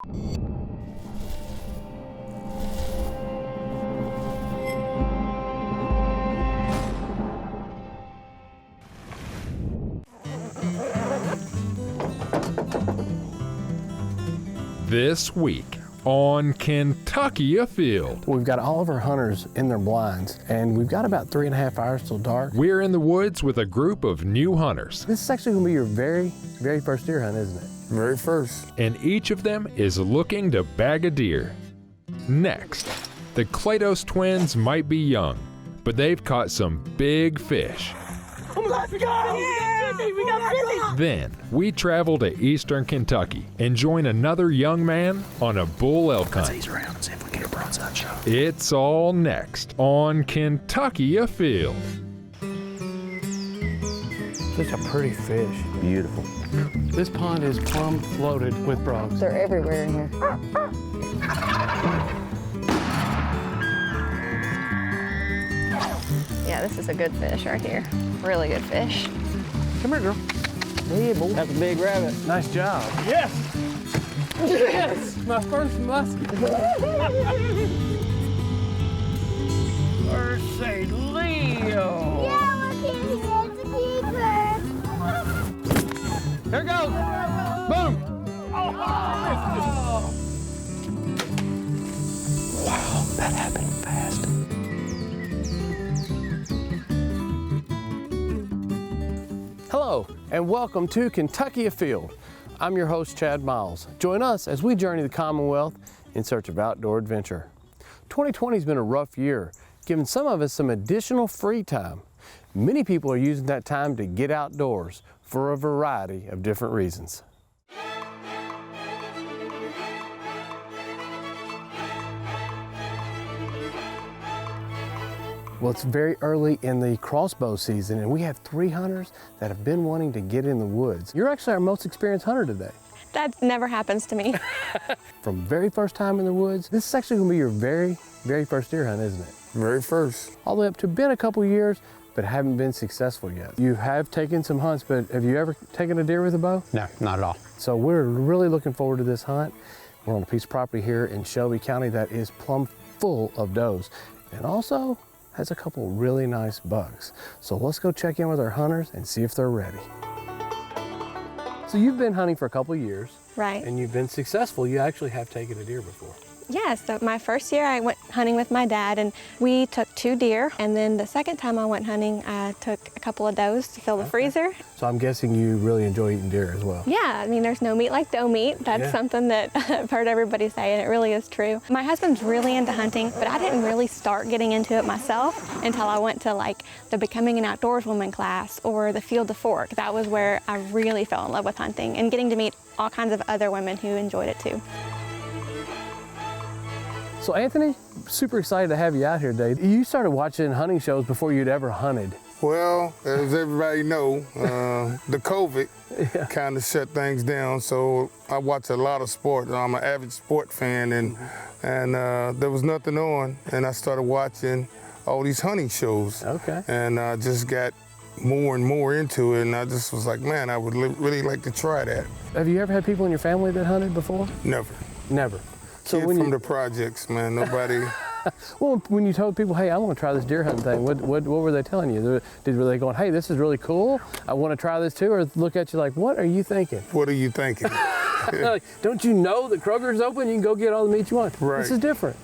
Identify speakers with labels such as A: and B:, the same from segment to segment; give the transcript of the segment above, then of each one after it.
A: This week on Kentucky Afield.
B: We've got all of our hunters in their blinds, and we've got about 3.5 hours till dark.
A: We're in the woods with a group of new hunters.
B: This is actually going to be your very first deer hunt, isn't it?
C: Very first.
A: And each of them is looking to bag a deer. Next, the Clatos twins might be young, but they've caught some big fish.
D: Oh my God, we got him! We got 50!
A: Then, we travel to eastern Kentucky and join another young man on a bull elk hunt.
E: Let's ease around and see if we get a broadside shot.
A: It's all next on Kentucky Afield.
B: Such a pretty fish.
E: Beautiful.
B: This pond is plumb loaded with frogs.
F: They're everywhere in here. Yeah, this is a good fish right here. Really good fish.
B: Come here, girl. Yeah, boy.
D: That's a big rabbit.
B: Nice job.
D: Yes! Yes!
B: My first muskie.
D: Mercy Leo!
G: Yeah, look at him, it's a keeper.
D: There it goes! Boom!
E: Wow, that happened fast.
B: Hello, and welcome to Kentucky Afield. I'm your host, Chad Miles. Join us as we journey the Commonwealth in search of outdoor adventure. 2020 has been a rough year, giving some of us some additional free time. Many people are using that time to get outdoors for a variety of different reasons. Well, it's very early in the crossbow season, and we have 3 hunters that have been wanting to get in the woods. You're actually our most experienced hunter today.
H: That never happens to me.
B: From very first time in the woods, this is actually going to be your very first deer hunt, isn't it?
C: Very first.
B: All the way up to been a couple years, but haven't been successful yet. You have taken some hunts, but have you ever taken a deer with a bow?
E: No, not at all.
B: So we're really looking forward to this hunt. We're on a piece of property here in Shelby County that is plumb full of does, and also has a couple really nice bucks. So let's go check in with our hunters and see if they're ready. So you've been hunting for a couple years.
H: Right.
B: And you've been successful. You actually have taken a deer before.
H: Yeah, so my first year I went hunting with my dad and we took 2 deer. And then the second time I went hunting, I took a couple of does to fill the freezer.
B: So I'm guessing you really enjoy eating deer as well.
H: Yeah, I mean, there's no meat like doe meat. That's something that I've heard everybody say, and it really is true. My husband's really into hunting, but I didn't really start getting into it myself until I went to like the Becoming an Outdoors Woman class or the Field to Fork. That was where I really fell in love with hunting and getting to meet all kinds of other women who enjoyed it too.
B: So Anthony, super excited to have you out here today. You started watching hunting shows before you'd ever hunted.
C: Well, as everybody know, the COVID kind of shut things down, so I watch a lot of sport. I'm an avid sport fan, and there was nothing on, and I started watching all these hunting shows.
B: Okay.
C: And I just got more and more into it, and I just was like, man, I would really like to try that.
B: Have you ever had people in your family that hunted before?
C: Never.
B: Never.
C: So Kid from the projects, man, nobody.
B: Well, when you told people, hey, I want to try this deer hunting thing, what were they telling you? Were they going, hey, this is really cool, I want to try this too, or look at you like, what are you thinking?
C: What are you thinking?
B: Like, don't you know that Kroger's open? You can go get all the meat you want.
C: Right.
B: This is different.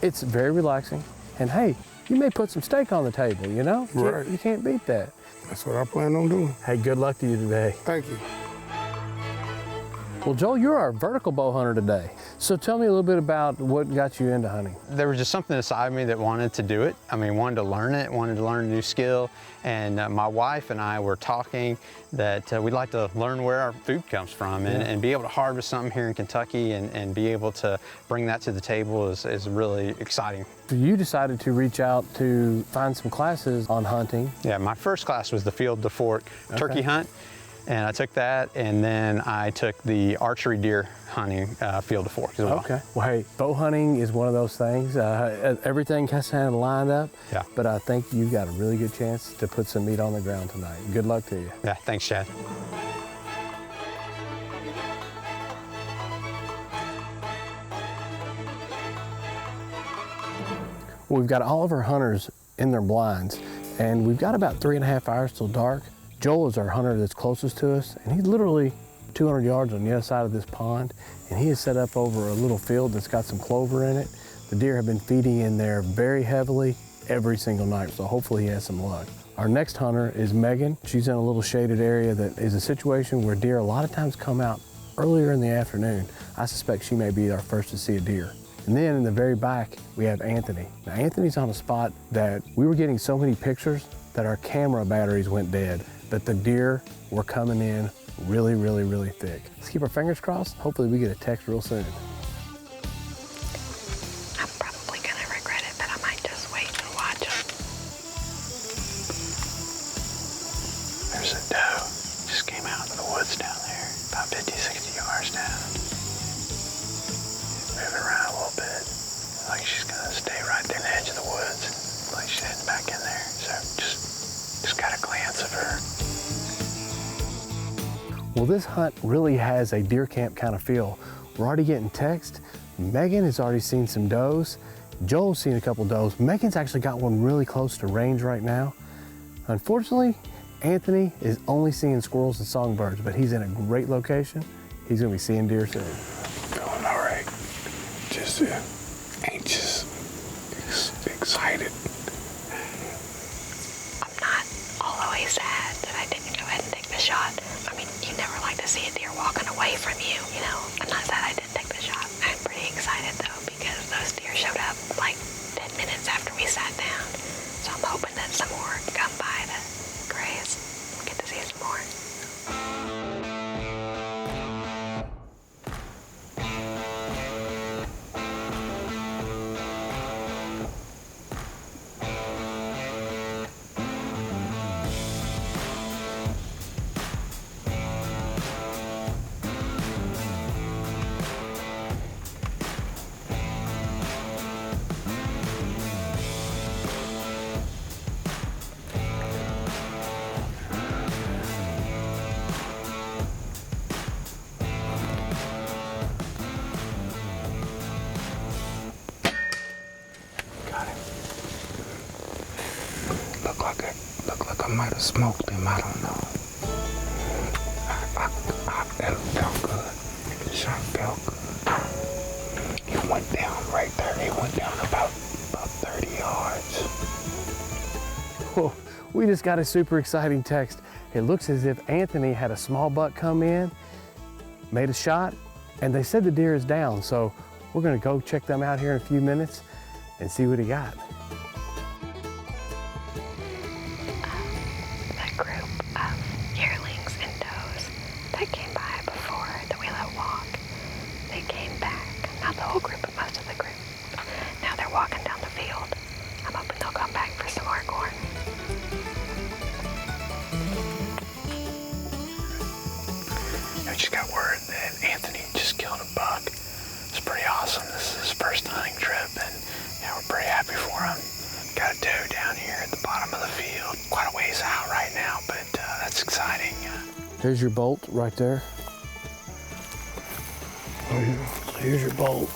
B: It's very relaxing, and hey, you may put some steak on the table, you know?
C: Right.
B: You can't beat that.
C: That's what I plan on doing.
B: Hey, good luck to you today.
C: Thank you.
B: Well, Joel, you're our vertical bow hunter today. So tell me a little bit about what got you into hunting.
E: There was just something inside me that wanted to do it. I mean, wanted to learn it, wanted to learn a new skill. And my wife and I were talking that we'd like to learn where our food comes from and be able to harvest something here in Kentucky and be able to bring that to the table is really exciting.
B: So you decided to reach out to find some classes on hunting.
E: Yeah, my first class was the Field to Fork turkey hunt. And I took that, and then I took the archery deer hunting Field to Fork as well.
B: Okay. Well, hey, bow hunting is one of those things. Everything has to kind of line up.
E: Yeah.
B: But I think you've got a really good chance to put some meat on the ground tonight. Good luck to you.
E: Yeah, thanks, Chad.
B: We've got all of our hunters in their blinds, and we've got about 3.5 hours till dark. Joel is our hunter that's closest to us, and he's literally 200 yards on the other side of this pond, and he is set up over a little field that's got some clover in it. The deer have been feeding in there very heavily every single night, so hopefully he has some luck. Our next hunter is Megan. She's in a little shaded area that is a situation where deer a lot of times come out earlier in the afternoon. I suspect she may be our first to see a deer. And then in the very back, we have Anthony. Now Anthony's on a spot that we were getting so many pictures that our camera batteries went dead, but the deer were coming in really, really, really thick. Let's keep our fingers crossed. Hopefully we get a text real soon.
I: I'm probably gonna regret it, but I might just wait and watch them. There's a doe. Just came out of the woods down there, about 50, 60 yards down. Moving around a little bit. Like she's gonna stay right there in the edge of the woods. Like she's heading back in there. So just got a glance of her.
B: Well, this hunt really has a deer camp kind of feel. We're already getting text. Megan has already seen some does. Joel's seen a couple does. Megan's actually got one really close to range right now. Unfortunately, Anthony is only seeing squirrels and songbirds, but he's in a great location. He's gonna be seeing deer soon.
C: Feeling all right. Just anxious, excited.
I: I'm not all the way sad that I didn't go ahead and take the shot. I mean, you never like to see a deer walking away from you, you know. I'm not sad I didn't take the shot. I'm pretty excited though because those deer showed up like 10 minutes after we sat down. So I'm hoping that some more come by to graze and get to see some more.
C: Look like I might have smoked him. I don't know. That felt good. It sure felt good. He went down right there. He went down about 30 yards.
B: Whoa, we just got a super exciting text. It looks as if Anthony had a small buck come in, made a shot, and they said the deer is down. So we're gonna go check them out here in a few minutes and see what he got.
I: That group of yearlings and does that came by before the Willow Walk, they came back. Not the whole group, but most of the group. Now they're walking down the field. I'm hoping they'll come back for some more corn. I just got word that Anthony just killed a buck. It's pretty awesome. This is his first hunting trip, and we're pretty happy for him. Got a doe down here at the bottom of the field. Quite a ways out right now, but that's exciting.
B: There's your bolt right there. Here's your bolt.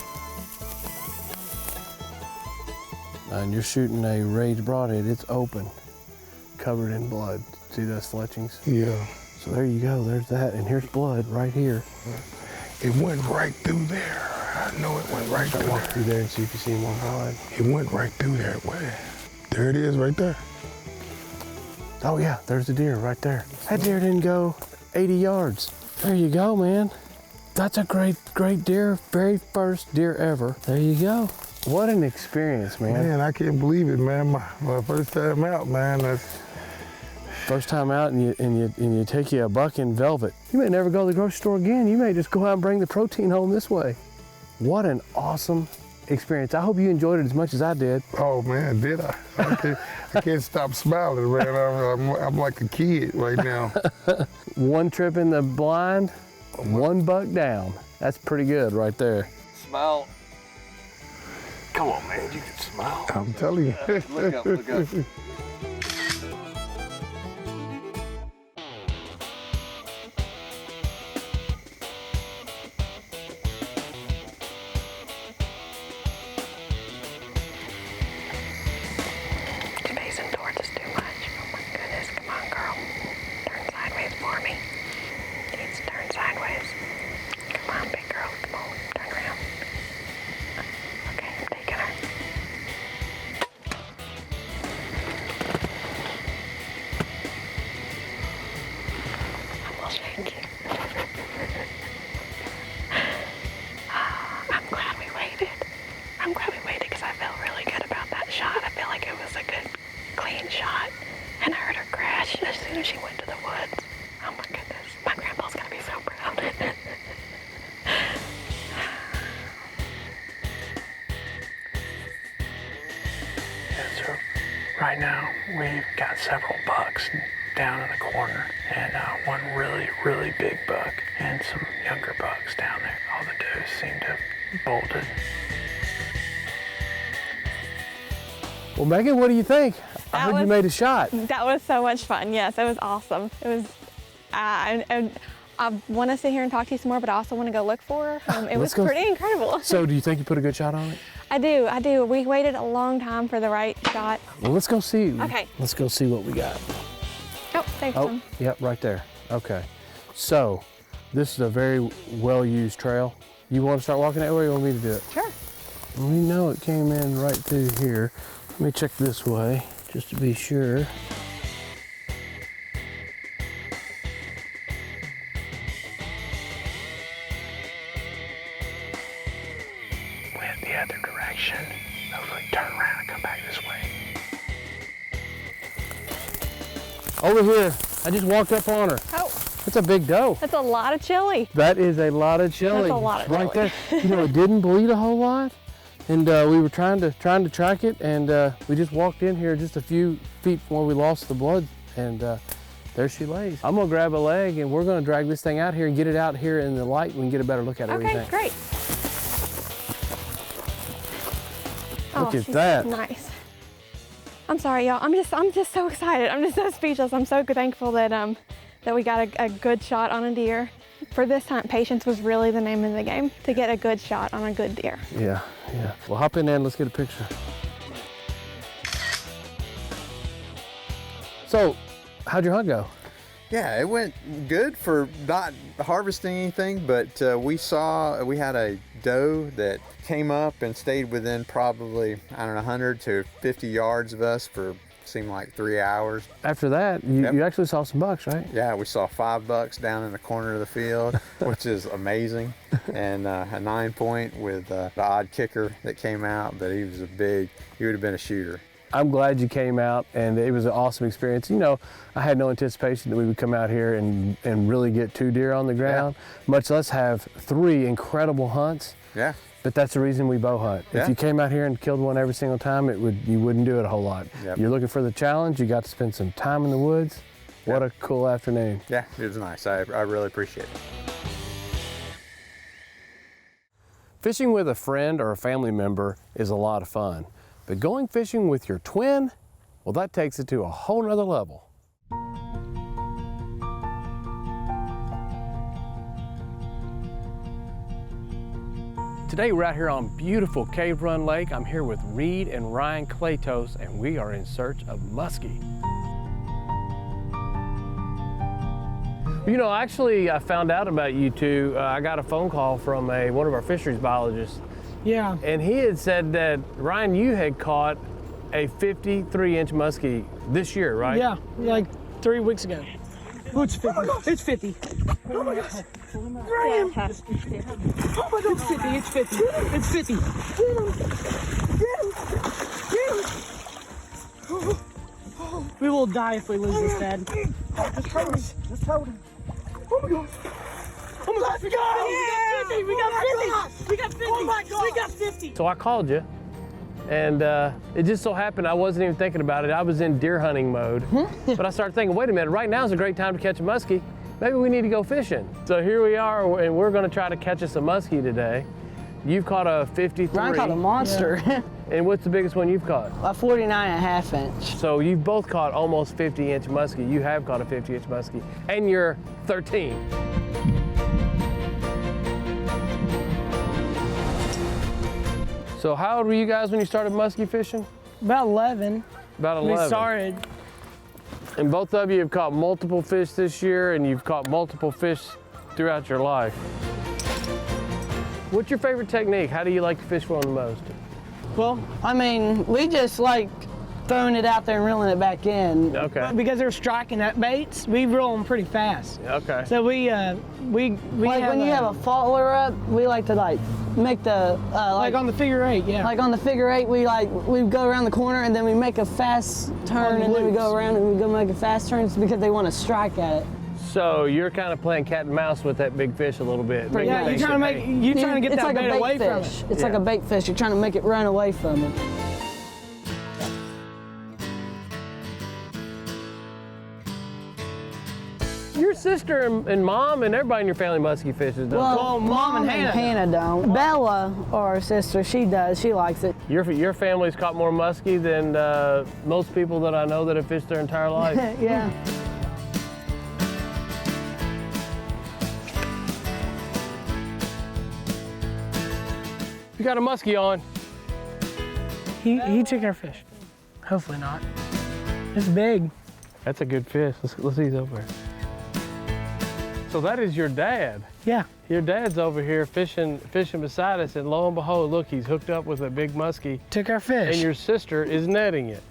B: And you're shooting a rage broadhead. It's open, covered in blood. See those fletchings?
C: Yeah.
B: So there you go, there's that. And here's blood right here.
C: It went right through there. I know it went right through
B: Walk
C: there.
B: through there and see if you see more blood.
C: It went right through there. There it is right there.
B: Oh yeah, there's the deer right there. That deer didn't go 80 yards. There you go, man. That's a great deer. Very first deer ever. There you go. What an experience, man.
C: Man, I can't believe it, man. My first time out, man. That's
B: First time out and you take you a buck in velvet. You may never go to the grocery store again. You may just go out and bring the protein home this way. What an awesome experience. I hope you enjoyed it as much as I did.
C: Oh man, did I? I can't stop smiling, man. I'm like a kid right now.
B: One trip in the blind, one buck down. That's pretty good right there.
J: Smile. Come on, man, you can smile.
C: I'm telling you.
J: Look up, look up.
E: Right now, we've got several bucks down in the corner, and one really, really big buck, and some younger bucks down there. All the does seem to have bolted.
B: Well, Megan, what do you think? I heard you made a shot.
H: That was so much fun. Yes, it was awesome. It was. I want to sit here and talk to you some more, but I also want to go look for her. It was pretty incredible.
B: So, do you think you put a good shot on it?
H: I do. We waited a long time for the right shot.
B: Well, let's go see.
H: Okay.
B: Let's go see what we got.
H: Oh, there's some.
B: Yep, right there. Okay. So, this is a very well-used trail. You want to start walking that way, or you want me to do it?
H: Sure.
B: We know it came in right through here. Let me check this way, just to be sure.
E: Went the other direction. Hopefully turn around and come back this way.
B: Over here. I just walked up on her.
H: Oh.
B: That's a big doe.
H: That's a lot of chili.
B: That is a lot of chili.
H: That's a lot of
B: right
H: chili.
B: there. You know, it didn't bleed a whole lot, and we were trying to track it, and we just walked in here just a few feet from where we lost the blood, and there she lays. I'm gonna grab a leg, and we're gonna drag this thing out here and get it out here in the light, and we can get a better look at it.
H: Okay, great.
B: Look at that.
H: Nice. I'm sorry, y'all. I'm just so excited. I'm just so speechless. I'm so thankful that that we got a good shot on a deer. For this hunt, patience was really the name of the game, to get a good shot on a good deer.
B: Yeah. Well, hop in there and let's get a picture. So, how'd your hunt go?
K: Yeah, it went good for not harvesting anything, but we had a doe that came up and stayed within probably, 100 to 50 yards of us for seemed like 3 hours.
B: After that, you actually saw some bucks, right?
K: Yeah, we saw 5 bucks down in the corner of the field, which is amazing. And a 9-point with the odd kicker that came out, but he would have been a shooter.
B: I'm glad you came out, and it was an awesome experience. You know, I had no anticipation that we would come out here and really get 2 deer on the ground, much less have 3 incredible hunts.
K: Yeah.
B: But that's the reason we bow hunt.
K: Yeah.
B: If you came out here and killed one every single time, you wouldn't do it a whole lot.
K: Yep.
B: You're looking for the challenge. You got to spend some time in the woods. What a cool afternoon.
K: Yeah, it was nice. I really appreciate it.
B: Fishing with a friend or a family member is a lot of fun. But going fishing with your twin, well, that takes it to a whole nother level. Today we're out here on beautiful Cave Run Lake. I'm here with Reed and Ryan Clatos, and we are in search of muskie. You know, actually, I found out about you two. I got a phone call from one of our fisheries biologists.
L: Yeah.
B: And he had said that, Ryan, you had caught a 53-inch muskie this year, right?
L: Yeah, like 3 weeks ago. Oh, it's 50. It's 50. Oh my God. Ryan! Oh my God, it's 50. It's 50. It's 50. Get him! Get him! Get him! Oh, we will die if we lose this, Dad. Just hold him. Just hold him. Oh my God. Oh my God, we got him! We got 50! We got 50! Oh my God! We got 50!
B: So I called you, and it just so happened I wasn't even thinking about it. I was in deer hunting mode, but I started thinking, wait a minute, right now is a great time to catch a muskie. Maybe we need to go fishing. So here we are, and we're gonna try to catch us a muskie today. You've caught a 53.
M: Ryan caught a monster.
B: Yeah. And what's the biggest one you've caught?
M: A 49.5 inch.
B: So you've both caught almost 50-inch muskie. You have caught a 50-inch muskie, and you're 13. So how old were you guys when you started muskie fishing?
L: About 11.
B: About 11.
L: We started.
B: And both of you have caught multiple fish this year, and you've caught multiple fish throughout your life. What's your favorite technique? How do you like to fish for them the most?
M: Well, I mean, we just like throwing it out there and reeling it back in.
B: Okay.
L: Because they're striking at baits, we reel them pretty fast.
B: Okay.
L: So we
M: like when you have a faller up, we like to make the
L: like on the figure 8, yeah.
M: Like on the figure 8, we go around the corner and then we make a fast turn and then we go around and we go make a fast turn because they want to strike at it.
B: So you're kind of playing cat and mouse with that big fish a little bit.
L: Yeah, you're trying to get that bait away from it.
M: It's like a bait fish. You're trying to make it run away from it.
B: sister and mom and everybody in your family muskie fishes, don't
M: Well, Mom and Hannah don't. Bella, our sister, she does. She likes it.
B: Your family's caught more muskie than most people that I know that have fished their entire life.
M: Yeah.
B: You got a muskie on.
L: He took our fish. Hopefully not. It's big.
B: That's a good fish. Let's see, he's over here. So that is your dad.
L: Yeah.
B: Your dad's over here fishing beside us, and lo and behold, look, he's hooked up with a big muskie.
L: Took our fish.
B: And your sister is netting it.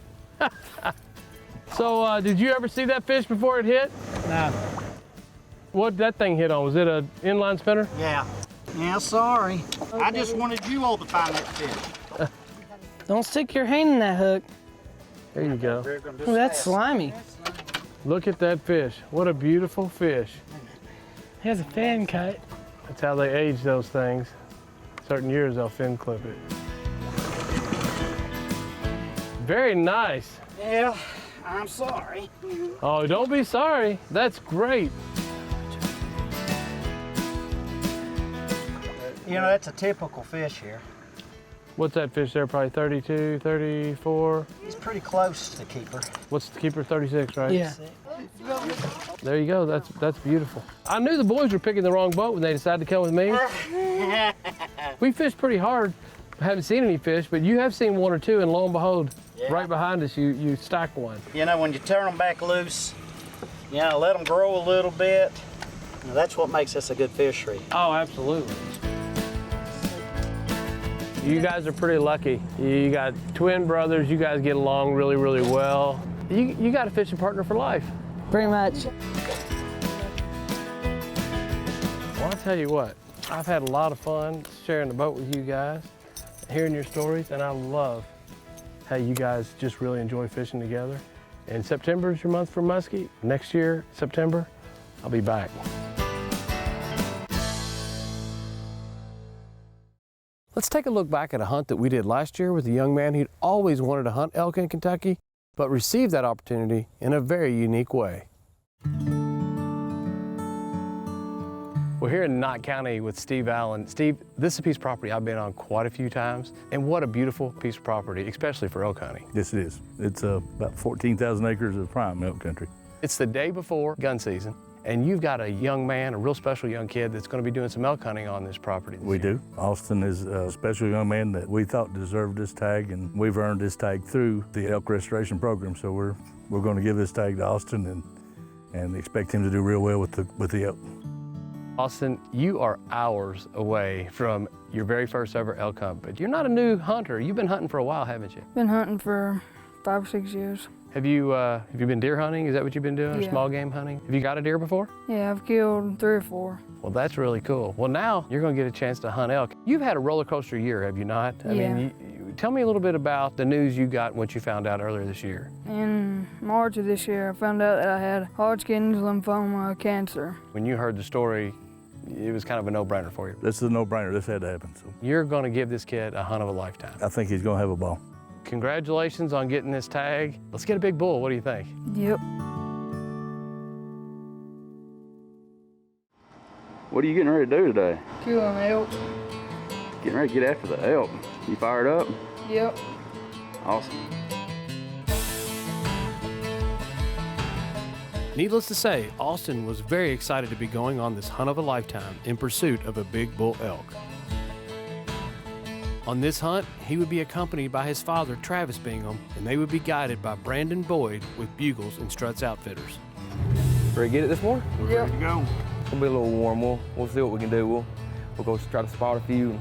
B: So did you ever see that fish before it hit?
L: No.
B: What that thing hit on? Was it an inline spinner?
N: Yeah. Yeah, sorry. I just wanted you all to find that fish.
M: Don't stick your hand in that hook.
B: There you go.
M: Oh, that's slimy.
B: Look at that fish. What a beautiful fish.
L: He has a fin cut.
B: That's how they age those things. Certain years they'll fin clip it. Very nice.
N: Yeah, I'm sorry.
B: Oh, don't be sorry. That's great.
N: You know, that's a typical fish here.
B: What's that fish there? Probably 32, 34?
N: He's pretty close to the keeper.
B: What's the keeper? 36, right?
L: Yeah.
B: There you go. That's beautiful. I knew the boys were picking the wrong boat when they decided to come with me. We fished pretty hard. Haven't seen any fish, but you have seen one or two, and lo and behold, right behind us, you stacked one.
N: You know, when you turn them back loose, you know, let them grow a little bit. You know, that's what makes this a good fishery.
B: Oh, absolutely. You guys are pretty lucky. You got twin brothers. You guys get along really, really well. You got a fishing partner for life.
M: Pretty much.
B: Well, I'll tell you what, I've had a lot of fun sharing the boat with you guys, hearing your stories, and I love how you guys just really enjoy fishing together. And September is your month for muskie. Next year, September, I'll be back. Let's take a look back at a hunt that we did last year with a young man who'd always wanted to hunt elk in Kentucky, but received that opportunity in a very unique way. We're here in Knott County with Steve Allen. Steve, this is a piece of property I've been on quite a few times, and what a beautiful piece of property, especially for elk hunting.
O: Yes, it is. It's about 14,000 acres of prime elk country.
B: It's the day before gun season, and you've got a young man, a real special young kid that's going to be doing some elk hunting on this property.
O: We do. Austin is a special young man that we thought deserved this tag, and we've earned this tag through the elk restoration program. So we're going to give this tag to Austin and expect him to do real well with the elk.
B: Austin, you are hours away from your very first ever elk hunt, but you're not a new hunter. You've been hunting for a while, haven't you?
P: Been hunting for 5 or 6 years.
B: Have you been deer hunting? Is that what you've been doing, or
P: Yeah.
B: small game hunting? Have you got a deer before?
P: Yeah, I've killed 3 or 4.
B: Well, that's really cool. Well, now you're going to get a chance to hunt elk. You've had a roller coaster year, have you not? I
P: Yeah.
B: mean, tell me a little bit about the news you got once you found out earlier this year.
P: In March of this year, I found out that I had Hodgkin's lymphoma cancer.
B: When you heard the story, it was kind of a no-brainer for you.
O: This is a no-brainer. This had to happen. So
B: You're going to give this kid a hunt of a lifetime.
O: I think he's going to have a ball.
B: Congratulations on getting this tag. Let's get a big bull. What do you think?
P: Yep.
Q: What are you getting ready to do today?
P: Kill an elk.
Q: Getting ready to get after the elk. You fired up?
P: Yep.
Q: Awesome.
B: Needless to say, Austin was very excited to be going on this hunt of a lifetime in pursuit of a big bull elk. On this hunt, he would be accompanied by his father, Travis Bingham, and they would be guided by Brandon Boyd with Bugles and Struts Outfitters.
R: Ready to get it this morning?
P: We're ready
N: to go.
R: It'll be a little warm. We'll see what we can do. We'll go try to spot a few and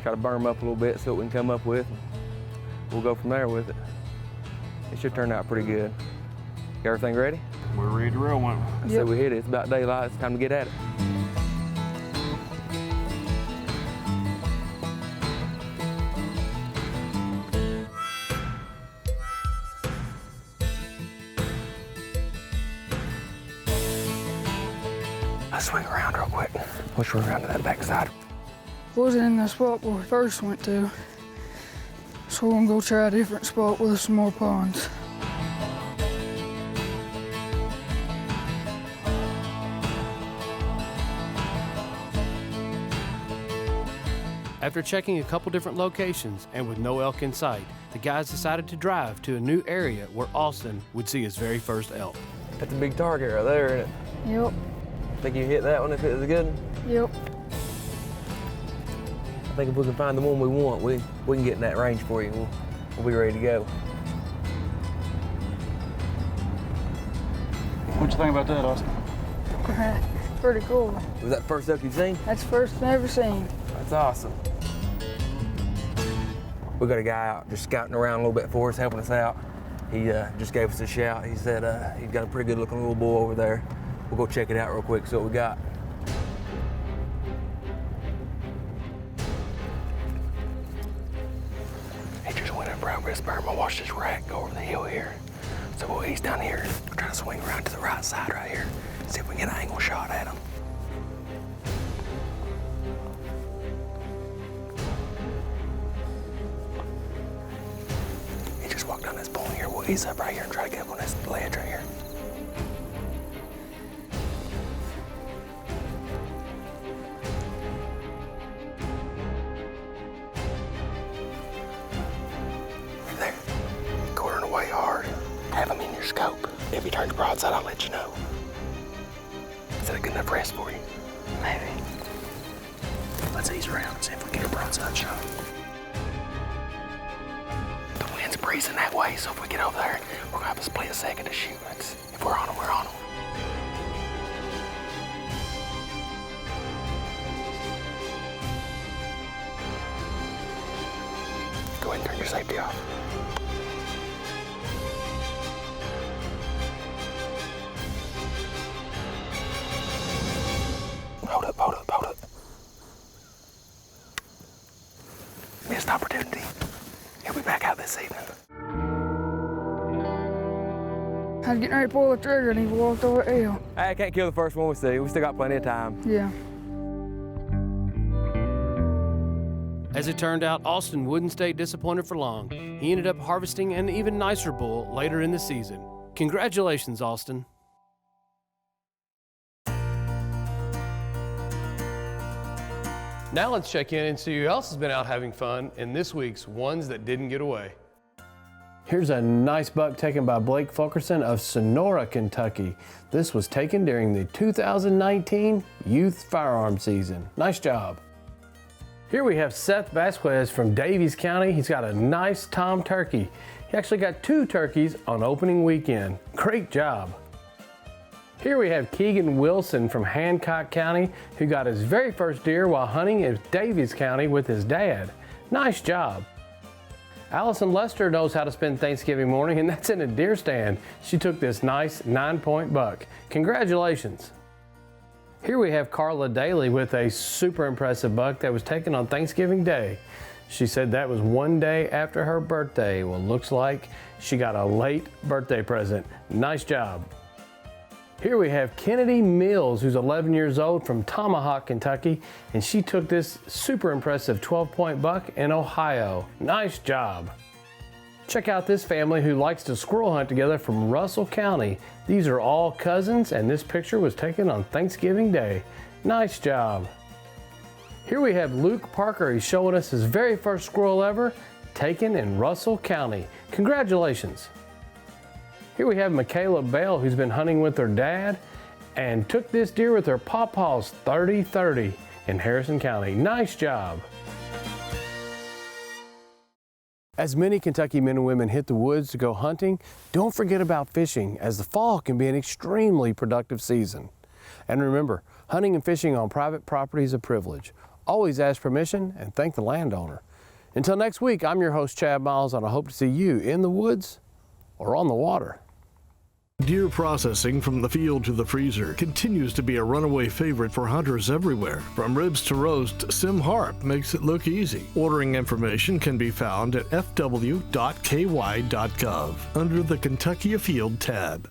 R: try to burn them up a little bit, see what we can come up with. We'll go from there with it. It should turn out pretty good. Got everything ready?
N: We're ready to roll one.
R: I said we hit it. It's about daylight. It's time to get at it. Let's swing around real quick. We'll swing around to that backside.
P: Wasn't in the spot where we first went to, so we're gonna go try a different spot with some more ponds.
B: After checking a couple different locations and with no elk in sight, the guys decided to drive to a new area where Austin would see his very first elk.
R: That's a big target right there, isn't it?
P: Yep.
R: Think you hit that one if it was a good one?
P: Yep.
R: I think if we can find the one we want, we can get in that range for you. We'll be ready to go.
Q: What you think about that, Austin?
P: Pretty cool.
R: Was that the first elk you've seen?
P: That's the first I've ever seen.
R: That's awesome. We got a guy out just scouting around a little bit for us, helping us out. He just gave us a shout. He said he's got a pretty good looking little bull over there. We'll go check it out real quick, see what we got. He just went up around this berm. I watched his rack go over the hill here. So we'll ease down here. We're trying to swing around to the right side right here. See if we can get an angle shot at him. He just walked down this pole here. We'll ease up right here and try to get up on this ledge right here. There. Quartering away hard. Have him in your scope. If he turns broadside, I'll let you know. Is that a good enough rest for you? Maybe. Let's ease around and see if we can get a broadside shot. The wind's breezing that way, so if we get over there, we're gonna have a split second to shoot. If we're on them, we're on them. Go ahead and turn your safety off. Hold up, hold up, hold up. Missed opportunity. He'll be back out this evening.
P: I was getting ready to pull the trigger and he walked over the hill.
R: I can't kill the first one we see. We still got plenty of time.
P: Yeah.
B: As it turned out, Austin wouldn't stay disappointed for long. He ended up harvesting an even nicer bull later in the season. Congratulations, Austin. Now let's check in and see who else has been out having fun in this week's Ones That Didn't Get Away. Here's a nice buck taken by Blake Fulkerson of Sonora, Kentucky. This was taken during the 2019 youth firearm season. Nice job. Here we have Seth Vasquez from Davies County. He's got a nice tom turkey. He actually got 2 turkeys on opening weekend. Great job. Here we have Keegan Wilson from Hancock County, who got his very first deer while hunting in Davies County with his dad. Nice job. Allison Lester knows how to spend Thanksgiving morning, and that's in a deer stand. She took this nice 9-point buck. Congratulations. Here we have Carla Daly with a super impressive buck that was taken on Thanksgiving Day. She said that was one day after her birthday. Well, looks like she got a late birthday present. Nice job. Here we have Kennedy Mills, who's 11 years old from Tomahawk, Kentucky, and she took this super impressive 12-point buck in Ohio. Nice job. Check out this family who likes to squirrel hunt together from Russell County. These are all cousins, and this picture was taken on Thanksgiving Day. Nice job. Here we have Luke Parker. He's showing us his very first squirrel ever, taken in Russell County. Congratulations. Here we have Michaela Bell, who's been hunting with her dad and took this deer with her pawpaws 30-30 in Harrison County. Nice job. As many Kentucky men and women hit the woods to go hunting, don't forget about fishing, as the fall can be an extremely productive season. And remember, hunting and fishing on private property is a privilege. Always ask permission and thank the landowner. Until next week, I'm your host, Chad Miles, and I hope to see you in the woods or on the water.
S: Deer processing from the field to the freezer continues to be a runaway favorite for hunters everywhere. From ribs to roast, Sim Harp makes it look easy. Ordering information can be found at fw.ky.gov under the Kentucky Afield tab.